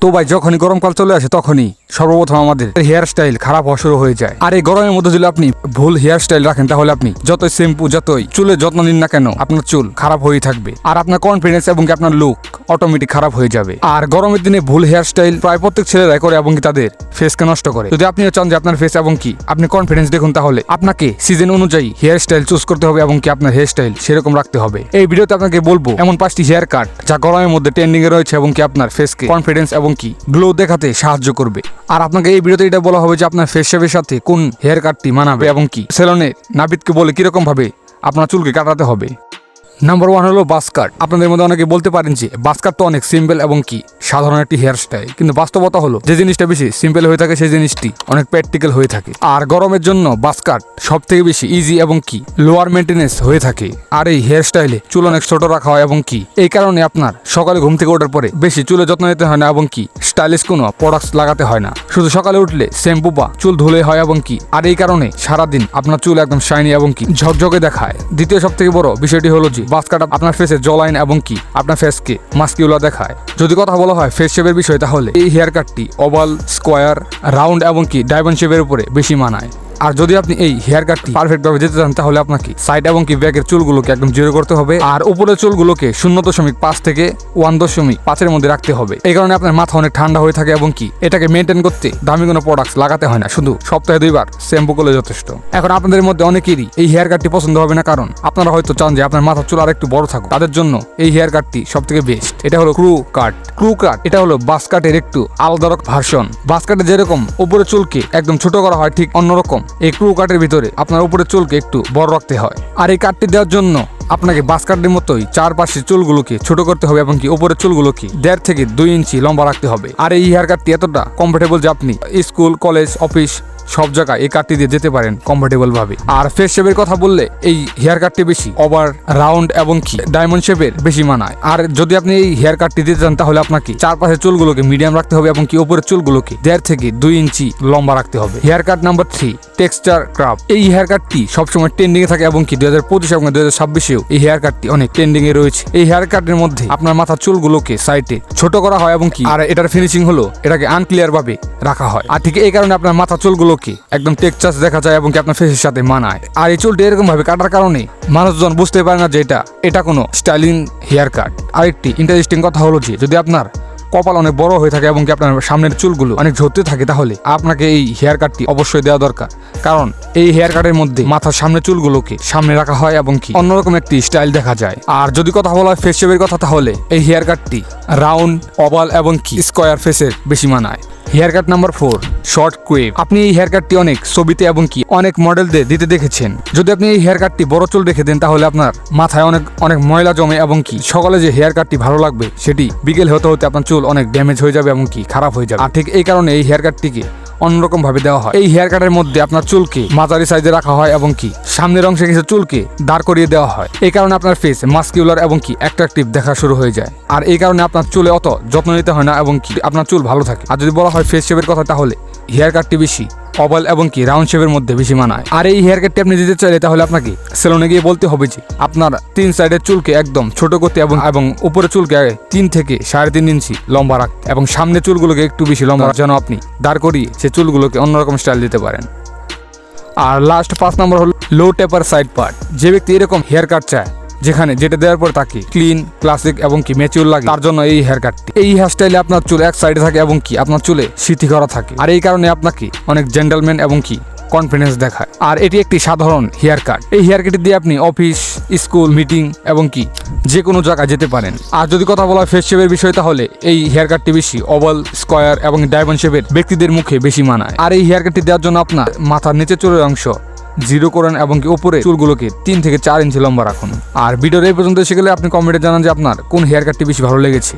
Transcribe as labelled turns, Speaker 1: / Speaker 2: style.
Speaker 1: তো ভাই যখনই গরমকাল চলে আসে তখনই সর্বপ্রথম আমাদের হেয়ার স্টাইল খারাপ হওয়া শুরু হয়ে যায়। আর এই গরমের মধ্যে যদি আপনি ভুল হেয়ার স্টাইল রাখেন তাহলে আপনি যতই শ্যাম্পু যতই চুলের যত্ন নিন না কেন আপনার চুল খারাপ হয়েই থাকবে, আর আপনার কনফিডেন্স এবং আপনার লুক অটোমেটিক খারাপ হয়ে যাবে। আর গরমের দিনে ভুল হেয়ার স্টাইল প্রায় প্রত্যেক ছেলেরাই করে এবং তাদের ফেসকে নষ্ট করে। যদি আপনিও চান যে আপনার ফেস এবং আপনি কনফিডেন্স দেখুন তাহলে আপনাকে সিজন অনুযায়ী হেয়ার স্টাইল চুজ করতে হবে এবং আপনার হেয়ার স্টাইল সেরকম রাখতে হবে। এই ভিডিওতে আপনাকে বলবো এমন 5টি হেয়ার কাট যা গরমের মধ্যে ট্রেন্ডিং এ রয়েছে এবং আপনার ফেসকে কনফিডেন্স এবং গ্লো দেখাতে সাহায্য করবে। আর আপনাকে এই ভিডিওতে এটা বলা হবে যে আপনার ফেস শেপের সাথে কোন হেয়ার কাটটি মানাবে এবং সেলুনে নাপিতকে বলে কিরকম ভাবে আপনার চুলকে কাটাতে হবে। নাম্বার 1 হলো বাস কাট। আপনাদের মধ্যে অনেকে বলতে পারেন যে বাস কাট তো অনেক সিম্পল এবং সাধারণ একটি হেয়ার স্টাইল, কিন্তু বাস্তবতা হলো যে জিনিসটা বেশি সিম্পল হয়ে থাকে সেই জিনিসটি অনেক প্র্যাকটিক্যাল হয়ে থাকে। আর গরমের জন্য বাস কাট সব থেকে বেশি ইজি এবং লোয়ার মেনটেনেন্স হয়ে থাকে। আর এই হেয়ার স্টাইলে চুল অনেক ছোট রাখা হয় এবং এই কারণে আপনার সকালে ঘুম থেকে ওঠার পরে বেশি চুলের যত্ন নিতে হয় না এবং স্টাইলিশ কোনো প্রোডাক্টস লাগাতে হয় না। শুধু সকালে উঠলে শ্যাম্পু বা চুল ধুলে হয় এবং আর এই কারণে সারাদিন আপনার চুল একদম শাইনি এবং ঝকঝকে দেখায়। দ্বিতীয় সব থেকে বড় বিষয়টি হলো যে বাস কাট আপনার ফেসে জলাইন এবং আপনার ফেসকে মাস্কিউলার দেখায়। যদি কথা বলা হয় ফেস শেপের বিষয় তাহলে এই হেয়ার কাটটি ওভাল, স্কোয়ার, রাউন্ড এবং ডায়মন্ড শেপের উপরে বেশি মানায়। আর যদি আপনি এই হেয়ার কাটটি পারফেক্ট ভাবে যেতে চান তাহলে আপনাকে সাইড এবং ব্যাকের চুলগুলোকে একদম জিরো করতে হবে, আর উপরের চুলগুলোকে 0.5 থেকে 1.5 মধ্যে রাখতে হবে। এই কারণে আপনার মাথা অনেক ঠান্ডা হয়ে থাকে এবং এটাকে মেনটেন করতে দামি কোনো প্রোডাক্টস লাগাতে হয় না, শুধু সপ্তাহে 2 বার শ্যাম্পু করলে যথেষ্ট। এখন আপনাদের মধ্যে অনেকেরই এই হেয়ার কাটটি পছন্দ হবে না, কারণ আপনারা হয়তো চান যে আপনার মাথার চুল আর একটু বড় থাকুক। তাদের জন্য এই হেয়ার কাটটি সব থেকে বেস্ট। এটা হলো ক্রু কাট। ক্রু কাট এটা হলো বাস কাটের একটু আলাদা ভার্সন। বাস কাটে যেরকম উপরের চুলকে একদম ছোট করা হয় ঠিক অন্যরকম এই ক্রু কাটের ভিতরে আপনার উপরের চুলকে একটু বড় রাখতে হয়। আর এই কাটটি দেওয়ার জন্য আপনাকে বাস কাটের মতোই চারপাশে চুলগুলোকে ছোট করতে হবে এবং উপরের চুলগুলোকে 1.5 থেকে 2 ইঞ্চি লম্বা রাখতে হবে। আর এই হেয়ার কাটটি এতটা কমফোর্টেবল যে আপনি স্কুল, কলেজ, অফিস সব জায়গায় এই কাটটি দিয়ে যেতে পারেন কমফোর্টেবল ভাবে। আর ফেস শেপের কথা বললে এই হেয়ার কাটটি বেশি ওভার, রাউন্ড এবং ডায়মন্ড শেপের বেশি মানায়। আর যদি আপনি এই হেয়ার কাটটি দিতে চান তাহলে আপনাকে চারপাশের চুলগুলোকে মিডিয়াম রাখতে হবে এবং উপরের চুলগুলোকে 1.5 থেকে 2 ইঞ্চি লম্বা রাখতে হবে। Hair cut number 3, texture craft. এই হেয়ার কাটটি সবসময় ট্রেন্ডিং এ থাকে এবং 2025 এবং 2026-এও এই হেয়ার কাটটি অনেক ট্রেন্ডিং এ রয়েছে। এই হেয়ার কাটের মধ্যে আপনার মাথার চুলগুলোকে সাইডে ছোট করা হয় এবং আর এটার ফিনিশিং হলো এটাকে আনক্লিয়ার ভাবে রাখা হয়। আর ঠিক এই কারণে আপনার মাথার চুলগুলোকে একদম টেক্সচার দেখা যায় এবং আপনার ফেসের সাথে মানায়। আর এই চুলটি এরকম ভাবে কাটার কারণে মানুষজন বুঝতে পারে না যে এটা কোনো স্টাইলিং হেয়ার কাট। আরেকটি ইন্টারেস্টিং কথা হলো যে যদি আপনার কপাল অনেক বড় হয়ে থাকে এবং আপনার সামনের চুলগুলো অনেক ঝরতে থাকে তাহলে আপনাকে এই হেয়ার কাটটি অবশ্যই দেওয়া দরকার, কারণ এই হেয়ার কাটের মধ্যে মাথার সামনের চুলগুলোকে সামনে রাখা হয় এবং অন্যরকম একটি স্টাইল দেখা যায়। আর যদি কথা বলা হয় ফেস শেপের কথা তাহলে এই হেয়ার কাটটি রাউন্ড, ওভাল এবং স্কোয়ার ফেসের বেশি মানায়। Hair cut number 4, short quiff. আপনি এই হেয়ার কাটটি অনেক ছবিতে এবং অনেক মডেলদের দিতে দেখেছেন। যদি আপনি এই হেয়ার কাটটি বড় চুল রেখে দেন তাহলে আপনার মাথায় অনেক ময়লা জমে এবং সকালে যে হেয়ার কাটটি ভালো লাগবে সেটি বিকেল হতে হতে আপনার চুল অনেক ড্যামেজ হয়ে যাবে এবং খারাপ হয়ে যাবে। আর ঠিক এই কারণে এই হেয়ার কাটটিকে অন্যরকম ভাবে দেওয়া হয়। এই হেয়ার কাটের মধ্যে আপনার চুলকে মাঝারি সাইজে রাখা হয় এবং সামনের অংশে কিছু চুলকে দাঁড় করিয়ে দেওয়া হয়। এই কারণে আপনার ফেস মাস্কিউলার এবং অ্যাট্রাকটিভ দেখা শুরু হয়ে যায়। আর এই কারণে আপনার চুলে অত যত্ন নিতে হয় না এবং আপনার চুল ভালো থাকে। আর যদি বলা হয় ফেস শেপের কথা তাহলে হেয়ার কাটটি বেশি ওভাল এবং রাউন্ড শেপের মধ্যে বেশি মানায়। আর এই হেয়ার কাটটি আপনি দিতে চাইলে তাহলে আপনাকে সেলুনে গিয়ে বলতে হবে যে আপনার 3 সাইডের চুলকে একদম ছোট করতে এবং উপরে চুলকে 3 থেকে 3.5 ইঞ্চি লম্বা রাখতে এবং সামনের চুলগুলোকে একটু বেশি লম্বা যেন আপনি দাঁড় করিয়ে সে চুলগুলোকে অন্যরকম স্টাইল দিতে পারেন। আর লাস্ট 5 নম্বর হলো লো টেপার সাইড পার্ট। যে ব্যক্তি এরকম হেয়ার কাট চায় যেখানে যেটা দেওয়ার পর তাকে ক্লিন, ক্লাসিক এবং ম্যাচিউর লাগে, তার জন্য এই হেয়ার কাটটি। এই হেয়ার স্টাইলে আপনার চুল এক সাইডে থাকে এবং আপনার চুলে সিথি করা থাকে। আর এই কারণে আপনাকে অনেক জেন্টলম্যান এবং কনফিডেন্স দেখায়। আর এটি একটি সাধারণ হেয়ার কাট। এই হেয়ার কাট দিয়ে আপনি অফিস, স্কুল, মিটিং এবং যে কোনো জায়গায় যেতে পারেন। আর যদি কথা বলা হয় ফেস শেপের বিষয় তাহলে এই হেয়ার কাটটি বেশি ওভাল, স্কোয়ার এবং ডায়মন্ড শেপের ব্যক্তিদের মুখে বেশি মানায়। আর এই হেয়ার কাটটি দেওয়ার জন্য আপনার মাথার নিচে চুলের অংশ জিরো করেন এবং উপরে চুলগুলোকে 3 থেকে 4 ইঞ্চি লম্বা রাখুন। আর ভিডিওর এই পর্যন্ত এসে গেলে আপনি কমেন্টে জানান যে আপনার কোন হেয়ার কাটটি বেশি ভালো লেগেছে।